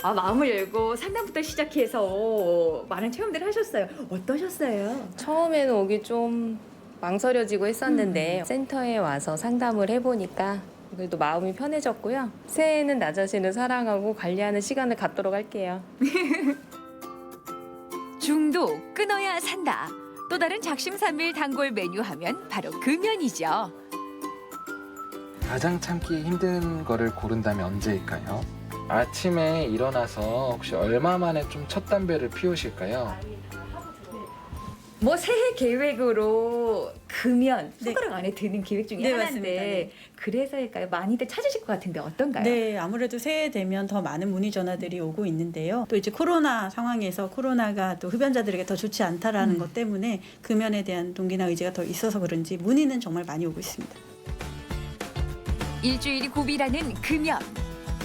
마음을 열고 상담부터 시작해서 많은 체험들을 하셨어요. 어떠셨어요? 처음에는 오기 좀 망설여지고 했었는데 센터에 와서 상담을 해보니까 그래도 마음이 편해졌고요. 새해에는 나 자신을 사랑하고 관리하는 시간을 갖도록 할게요. 중독 끊어야 산다. 또 다른 작심삼일 단골 메뉴 하면 바로 금연이죠. 가장 참기 힘든 거를 고른다면 언제일까요? 아침에 일어나서 혹시 얼마 만에 좀 첫 담배를 피우실까요? 뭐 새해 계획으로 금연 손가락 안에 드는 계획 중에 하나인데 맞습니다. 네. 그래서일까요? 많이들 찾으실 것 같은데 어떤가요? 네, 아무래도 새해 되면 더 많은 문의 전화들이 오고 있는데요. 또 이제 코로나 상황에서 코로나가 또 흡연자들에게 더 좋지 않다라는 것 때문에 금연에 대한 동기나 의지가 더 있어서 그런지 문의는 정말 많이 오고 있습니다. 일주일이 고비라는 금연.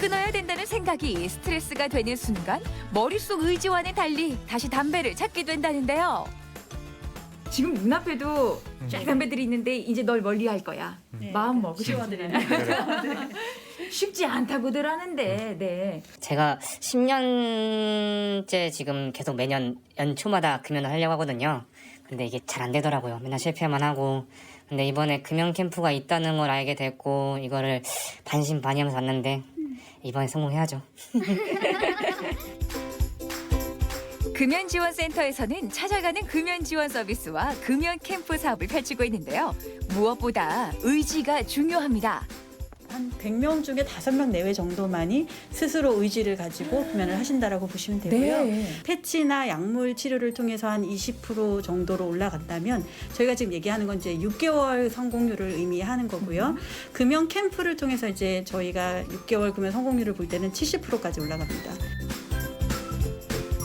끊어야 된다는 생각이 스트레스가 되는 순간 머릿속 의지와는 달리 다시 담배를 찾게 된다는데요. 지금 눈앞에도 쫙 담배들이 있는데 이제 널 멀리할 거야. 마음 먹으시거든요. 쉽지 않다고들 하는데. 네. 제가 10년째 지금 계속 매년 연초마다 금연을 하려고 하거든요. 근데 이게 잘 안 되더라고요. 맨날 실패만 하고. 근데 이번에 금연 캠프가 있다는 걸 알게 됐고 이거를 반신반의하면서 왔는데 이번에 성공해야죠. 금연지원센터에서는 찾아가는 금연지원 서비스와 금연 캠프 사업을 펼치고 있는데요. 무엇보다 의지가 중요합니다. 한 100명 중에 5명 내외 정도만이 스스로 의지를 가지고 금연을 하신다라고 보시면 되고요. 네. 패치나 약물 치료를 통해서 한 20% 정도로 올라간다면 저희가 지금 얘기하는 건 이제 6개월 성공률을 의미하는 거고요. 금연 캠프를 통해서 이제 저희가 6개월 금연 성공률을 볼 때는 70%까지 올라갑니다.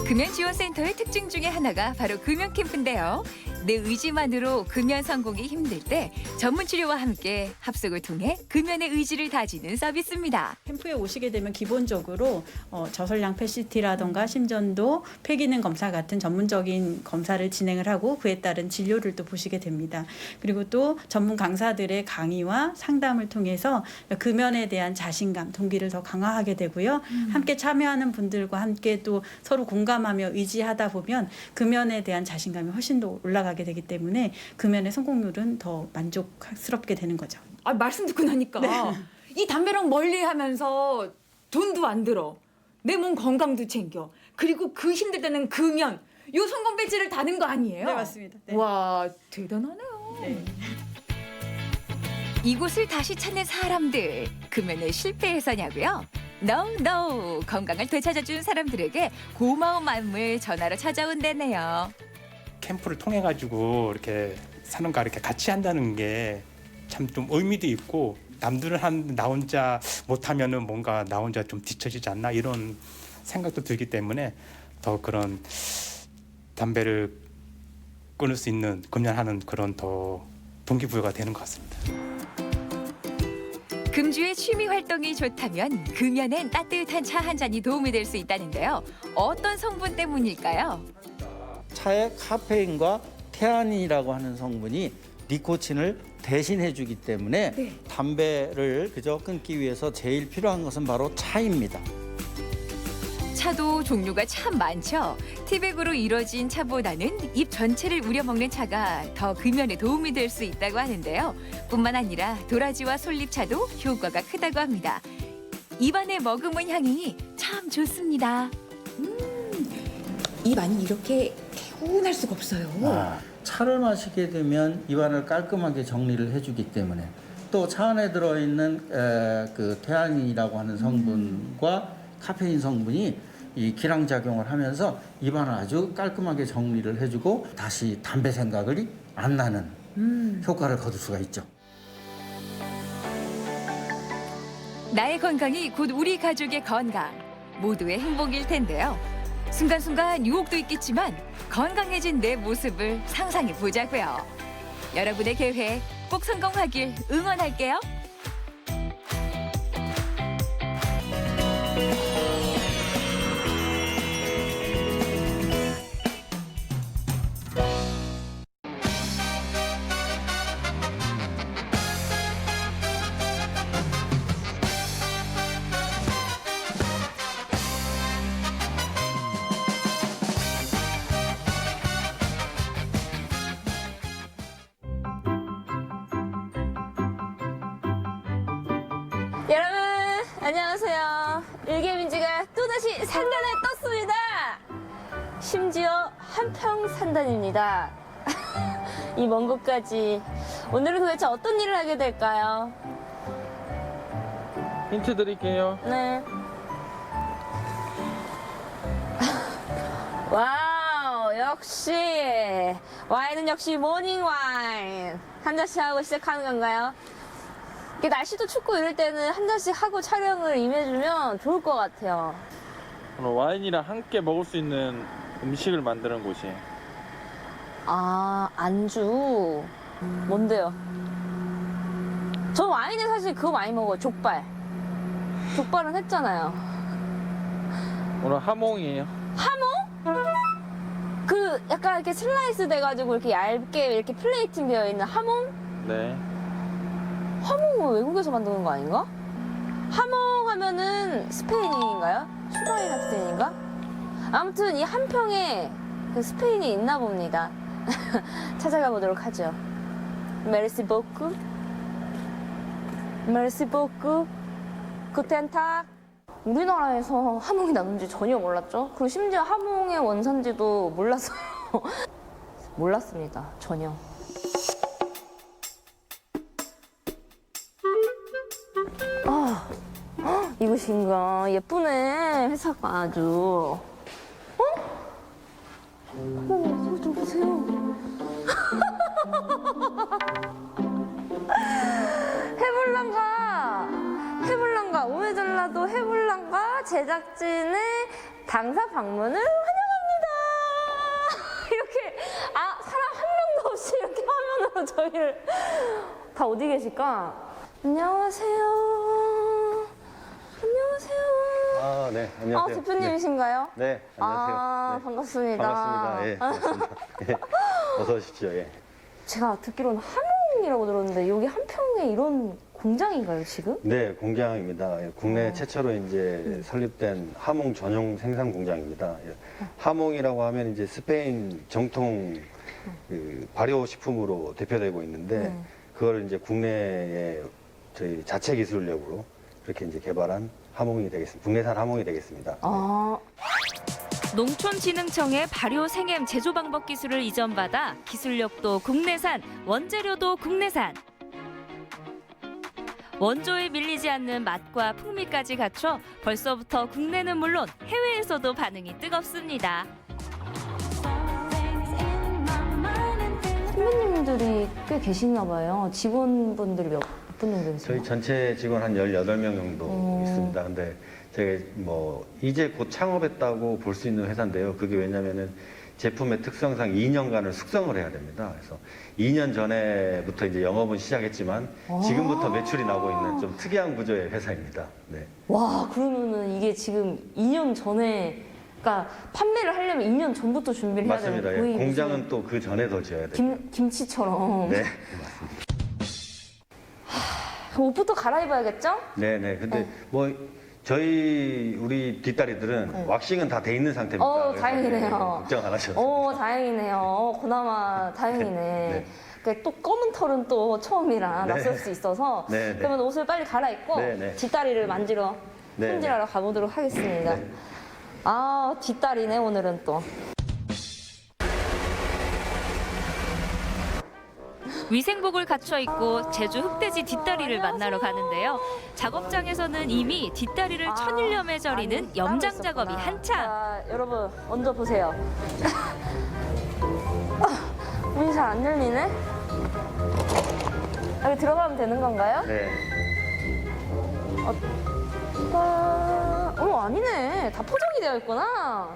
금연지원센터의 특징 중에 하나가 바로 금연 캠프인데요. 내 의지만으로 금연 성공이 힘들 때 전문 치료와 함께 합숙을 통해 금연의 의지를 다지는 서비스입니다. 캠프에 오시게 되면 기본적으로 저설량 PET-CT라던가 심전도, 폐기능 검사 같은 전문적인 검사를 진행을 하고 그에 따른 진료를 또 보시게 됩니다. 그리고 또 전문 강사들의 강의와 상담을 통해서 금연에 대한 자신감, 동기를 더 강화하게 되고요. 함께 참여하는 분들과 함께 또 서로 공감하며 의지하다 보면 금연에 대한 자신감이 훨씬 더 올라가게 되기 때문에 금연의 성공률은 더 만족스럽게 되는 거죠. 말씀 듣고 나니까 이 담배랑 멀리하면서 돈도 안 들어. 내 몸 건강도 챙겨. 그리고 그 힘들 때는 금연. 요 성공 배지를 다는 거 아니에요? 네, 맞습니다. 네. 와, 대단하네요. 네. 이곳을 다시 찾는 사람들, 금연에 실패해서냐고요? No. 건강을 되찾아준 사람들에게 고마운 마음을 전하러 찾아온다네요. 캠프를 통해 가지고 이렇게 사는가 이렇게 같이 한다는 게 참 좀 의미도 있고 남들은 하는데 나 혼자 못하면은 뭔가 나 혼자 좀 뒤처지지 않나 이런 생각도 들기 때문에 더 그런 담배를 끊을 수 있는 금연하는 그런 더 동기부여가 되는 것 같습니다. 금주의 취미 활동이 좋다면 금연엔 따뜻한 차 한 잔이 도움이 될 수 있다는데요. 어떤 성분 때문일까요? 차에 카페인과 태안이라고 하는 성분이 니코틴을 대신해 주기 때문에 네. 담배를 그저 끊기 위해서 제일 필요한 것은 바로 차입니다. 차도 종류가 참 많죠. 티백으로 이뤄진 차보다는 잎 전체를 우려먹는 차가 더 금연에 도움이 될 수 있다고 하는데요. 뿐만 아니라 도라지와 솔잎차도 효과가 크다고 합니다. 입안에 머금은 향이 참 좋습니다. 입 안이 이렇게 개운할 수가 없어요. 차를 마시게 되면 입안을 깔끔하게 정리를 해주기 때문에 또 차 안에 들어있는 그 태안이라고 하는 성분과 카페인 성분이 이 기량작용을 하면서 입안을 아주 깔끔하게 정리를 해주고 다시 담배 생각이 안 나는 효과를 거둘 수가 있죠. 나의 건강이 곧 우리 가족의 건강, 모두의 행복일 텐데요. 순간순간 유혹도 있겠지만 건강해진 내 모습을 상상해 보자고요. 여러분의 계획 꼭 성공하길 응원할게요. 여러분 안녕하세요. 일개민지가 또다시 산단에 떴습니다. 심지어 한평산단입니다. 이 먼 곳까지 오늘은 도대체 어떤 일을 하게 될까요? 힌트 드릴게요. 네. 와우, 역시 와인은 역시 모닝 와인. 한 잔씩 하고 시작하는 건가요? 이게 날씨도 춥고 이럴 때는 한 잔씩 하고 촬영을 임해주면 좋을 것 같아요. 오늘 와인이랑 함께 먹을 수 있는 음식을 만드는 곳이에요. 아, 안주. 뭔데요? 저 와인에 사실 그거 많이 먹어요. 족발. 족발은 했잖아요. 오늘 하몽이에요. 하몽? 그 약간 이렇게 슬라이스 돼가지고 이렇게 얇게 이렇게 플레이팅 되어 있는 하몽? 네. 하몽은 외국에서 만드는 거 아닌가? 하몽 하면은 스페인인가요? 슈바이나 스페인인가? 아무튼 이 한평에 그 스페인이 있나 봅니다. 찾아가 보도록 하죠. 메르시 보쿠. 메르시 보쿠. 구텐탁. 우리나라에서 하몽이 나는지 전혀 몰랐죠? 그리고 심지어 하몽의 원산지도 몰랐어요. 몰랐습니다. 전혀. 아, 이것인가? 예쁘네. 회사가 아주. 어? 어머, 이거 좀 보세요. 해블랑가 오메전라도 해블랑가 제작진의 당사 방문을 환영합니다. 이렇게 사람 한 명도 없이 이렇게 화면으로 저희를 다 어디 계실까? 안녕하세요. 안녕하세요. 네, 안녕하세요. 대표님이신가요? 네, 안녕하세요. 네. 반갑습니다. 반갑습니다. 예, 반갑습니다. 예, 어서 오십시오. 예. 제가 듣기로는 하몽이라고 들었는데 여기 한평에 이런 공장인가요, 지금? 네, 공장입니다. 예, 국내 최초로 이제 설립된 하몽 전용 생산 공장입니다. 예. 하몽이라고 하면 이제 스페인 정통 그 발효식품으로 대표되고 있는데 그걸 이제 국내에 저희 자체 기술력으로 그렇게 이제 개발한 하몽이 되겠습니다. 국내산 하몽이 되겠습니다. 농촌진흥청의 발효 생엠 제조 방법 기술을 이전받아 기술력도 국내산, 원재료도 국내산. 원조에 밀리지 않는 맛과 풍미까지 갖춰 벌써부터 국내는 물론 해외에서도 반응이 뜨겁습니다. 선배님들이 꽤 계시나 봐요. 직원분들이 몇 분 정도 계세요? 저희 전체 직원 한 18명 정도 있습니다. 근데 제가 뭐 이제 곧 창업했다고 볼 수 있는 회사인데요. 그게 왜냐면은 제품의 특성상 2년간을 숙성을 해야 됩니다. 그래서 2년 전에부터 이제 영업은 시작했지만 지금부터 매출이 나오고 있는 좀 특이한 구조의 회사입니다. 네. 와, 그러면은 이게 지금 2년 전에 그러니까 판매를 하려면 2년 전부터 준비를 해야 되는 맞습니다. 예. 거의 공장은 또 그 전에 더 지어야 돼요. 김치처럼. 네, 맞습니다. 옷부터 갈아입어야겠죠? 네네. 근데 뭐 저희 우리 뒷다리들은 왁싱은 다 돼 있는 상태입니다. 그래서 다행이네요. 걱정 안 하셔도. 다행이네요. 그나마 다행이네. 네. 그러니까 또 검은 털은 또 처음이라 네. 낯설 수 있어서 네, 네. 그러면 옷을 빨리 갈아입고 네, 네. 뒷다리를 만지러 네, 손질하러 가보도록 하겠습니다. 네. 아, 뒷다리네 오늘은 또. 위생복을 갖춰 입고 제주 흑돼지 뒷다리를 만나러 가는데요. 작업장에서는 이미 뒷다리를 천일염에 절이는 염장 작업이 한창. 자, 여러분 먼저 보세요. 문이 잘 안 열리네. 여기 들어가면 되는 건가요? 네. 아니네. 다 포장이 되어 있구나.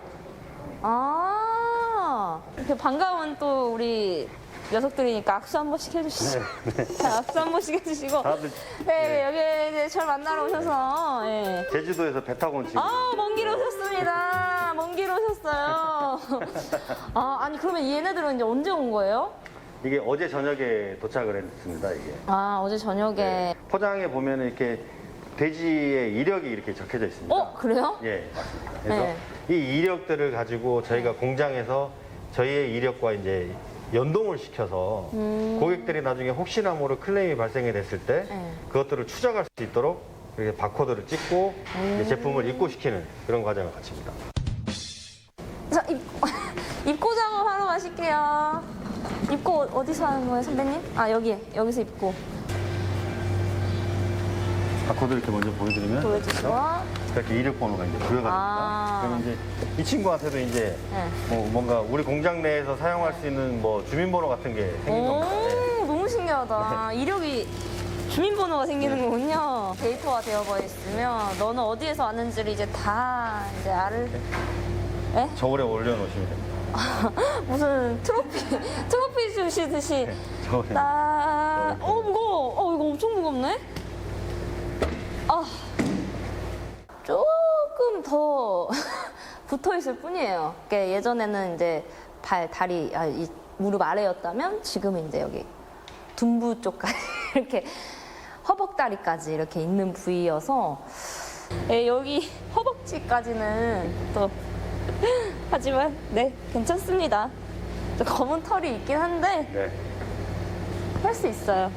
아, 이렇게 반가운 또 우리 녀석들이니까 악수 한 번씩 해주시죠. 네. 자, 악수 한 번씩 해주시고. 다들 네, 여기 이제 절 만나러 오셔서. 예. 제주도에서 배 타고 온 친구. 먼 길 오셨습니다. 먼 길 오셨어요. 아니 그러면 얘네들은 이제 언제 온 거예요? 이게 어제 저녁에 도착을 했습니다. 이게. 어제 저녁에. 네. 포장에 보면 이렇게 돼지의 이력이 이렇게 적혀져 있습니다. 그래요? 예, 맞습니다. 그래서 네. 이 이력들을 가지고 저희가 공장에서 저희의 이력과 이제 연동을 시켜서 고객들이 나중에 혹시나 모를 클레임이 발생이 됐을 때 그것들을 추적할 수 있도록 이렇게 바코드를 찍고 이제 제품을 입고시키는 그런 과정을 거칩니다. 자, 입고 작업하러 가실게요. 입고 어디서 하는 거예요, 선배님? 여기서 입고. 바코드 이렇게 먼저 보여드리면 보여주시고. 이렇게 이력 번호가 이제 부여가 됩니다. 그러면 이제 이 친구한테도 이제 뭐 뭔가 우리 공장 내에서 사용할 수 있는 뭐 주민번호 같은 게 생긴 겁니다. 네. 너무 신기하다. 이력이 주민번호가 생기는 거군요. 데이터화 되어 있으면 너는 어디에서 왔는지를 이제 다 이제 알을. 네? 저울에 올려놓으시면 됩니다. 무슨 트로피 주시듯이. 저울에. 무거워. 이거 엄청 무겁네. 조금 더 붙어 있을 뿐이에요. 그러니까 예전에는 이제 다리, 이 무릎 아래였다면 지금은 이제 여기 둔부 쪽까지 이렇게 허벅다리까지 이렇게 있는 부위여서 여기 허벅지까지는 또 하지만 네, 괜찮습니다. 검은 털이 있긴 한데 할 수 있어요.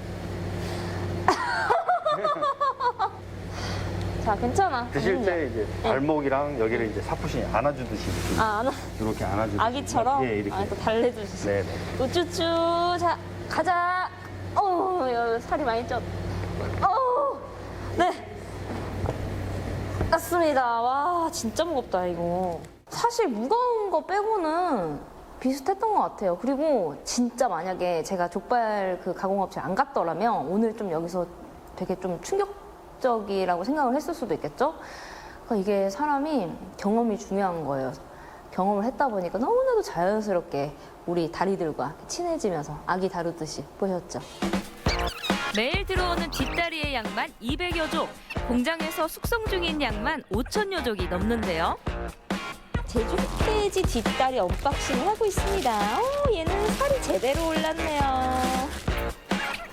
자, 괜찮아. 드실 때 이제 발목이랑 여기를 이제 사푸시 안아주듯이 이렇게 안아주듯이. 아기처럼? 예, 이렇게. 또 달래주시죠. 네네. 우쭈쭈. 자, 가자. 여기 살이 많이 쪘. 네. 맞습니다. 와, 진짜 무겁다, 이거. 사실 무거운 거 빼고는 비슷했던 것 같아요. 그리고 진짜 만약에 제가 족발 그 가공업체 안 갔더라면 오늘 좀 여기서 되게 좀 충격적이라고 생각을 했을 수도 있겠죠? 그러니까 이게 사람이 경험이 중요한 거예요. 경험을 했다 보니까 너무나도 자연스럽게 우리 다리들과 친해지면서 아기 다루듯이 보셨죠? 매일 들어오는 뒷다리의 양만 200여 족, 공장에서 숙성 중인 양만 5천여 족이 넘는데요. 제주 흑돼지 뒷다리 언박싱을 하고 있습니다. 얘는 살이 제대로 올랐네요.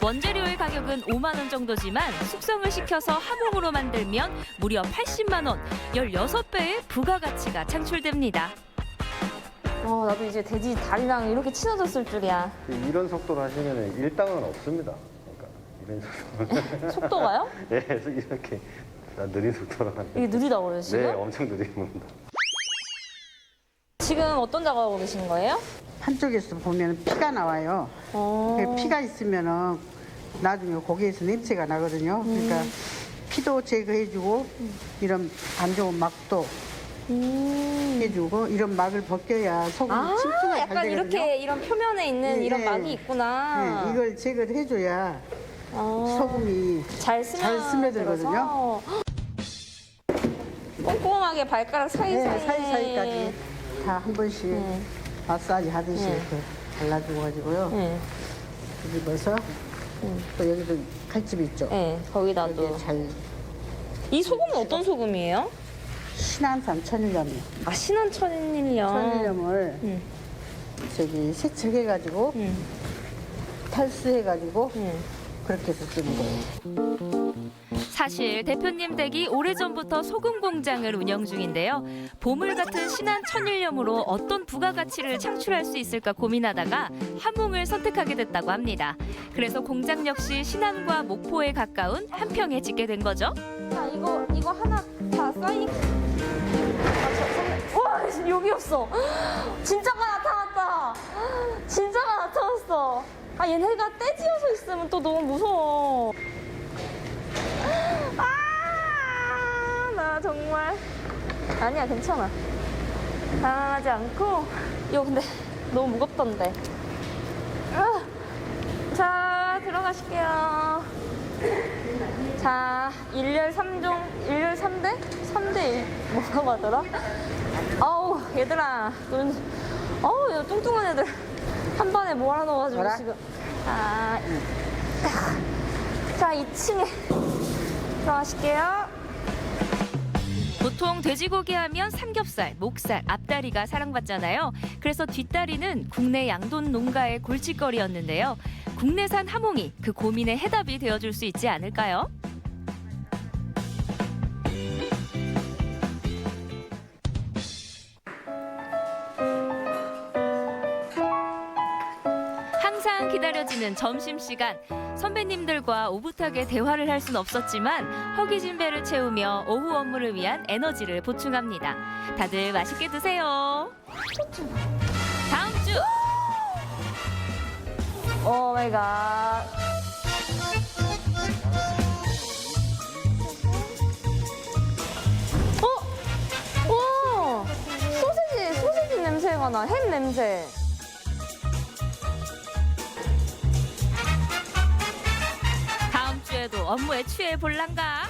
원재료의 가격은 5만 원 정도지만 숙성을 시켜서 하몽으로 만들면 무려 80만 원, 16배의 부가가치가 창출됩니다. 나도 이제 돼지 다리랑 이렇게 친해졌을 줄이야. 이런 속도로 하시면 일당은 없습니다. 그러니까 이런 속도가요? 네, 이렇게 느린 속도로 하는. 이게 느리다고 그래요, 지금? 네, 엄청 느린 겁니다. 지금 어떤 작업하고 계신 거예요? 한쪽에서 보면 피가 나와요. 피가 있으면은 나중에 고기에서 냄새가 나거든요. 그러니까 피도 제거해주고 이런 안 좋은 막도 해주고 이런 막을 벗겨야 소금이 침투가 잘 약간 되거든요. 이렇게 이런 표면에 있는 이런 막이 있구나. 이걸 제거를 해줘야 소금이 잘 스며들거든요. 꼼꼼하게 발가락 사이사이까지 다 한 번씩 마사지 하듯이 이렇게 발라주고 가지고요. 뒤집어서 또 여기도 칼집 있죠. 거기다도. 잘. 이 소금은 어떤 소금이에요? 신안산 천일염이요. 아, 신안 천일염. 천일염을 저기 세척해가지고 탈수해가지고 그렇게 해서 쓰는 거예요. 사실 대표님 댁이 오래전부터 소금 공장을 운영 중인데요. 보물 같은 신안 천일염으로 어떤 부가가치를 창출할 수 있을까 고민하다가 함흥을 선택하게 됐다고 합니다. 그래서 공장 역시 신안과 목포에 가까운 한평에 짓게 된 거죠. 자, 이거 하나 다 쌓이. 와, 여기였어. 진짜가 나타났다. 진짜가 나타났어. 아, 얘네가 떼지어서 있으면 또 너무 무서워. 아, 나 정말. 아니야, 괜찮아. 당황하지 않고. 이거 근데 너무 무겁던데. 자, 들어가실게요. 자, 1열 3종, 1열 3대? 3대 1. 뭐라고 하더라? 아우, 얘들아. 어우, 이 뚱뚱한 애들. 한 번에 몰아넣어가지고 뭐라? 지금. 자, 2층에 들어가실게요. 보통 돼지고기 하면 삼겹살, 목살, 앞다리가 사랑받잖아요. 그래서 뒷다리는 국내 양돈 농가의 골칫거리였는데요. 국내산 함흥이 그 고민의 해답이 되어줄 수 있지 않을까요? 항상 기다려지는 점심시간. 선배님들과 오붓하게 대화를 할 순 없었지만 허기진 배를 채우며 오후 업무를 위한 에너지를 보충합니다. 다들 맛있게 드세요. 다음 주 오 마이 갓. 오! 소시지 냄새가 나. 햄 냄새. 다음 주에도 업무에 취해 볼란가?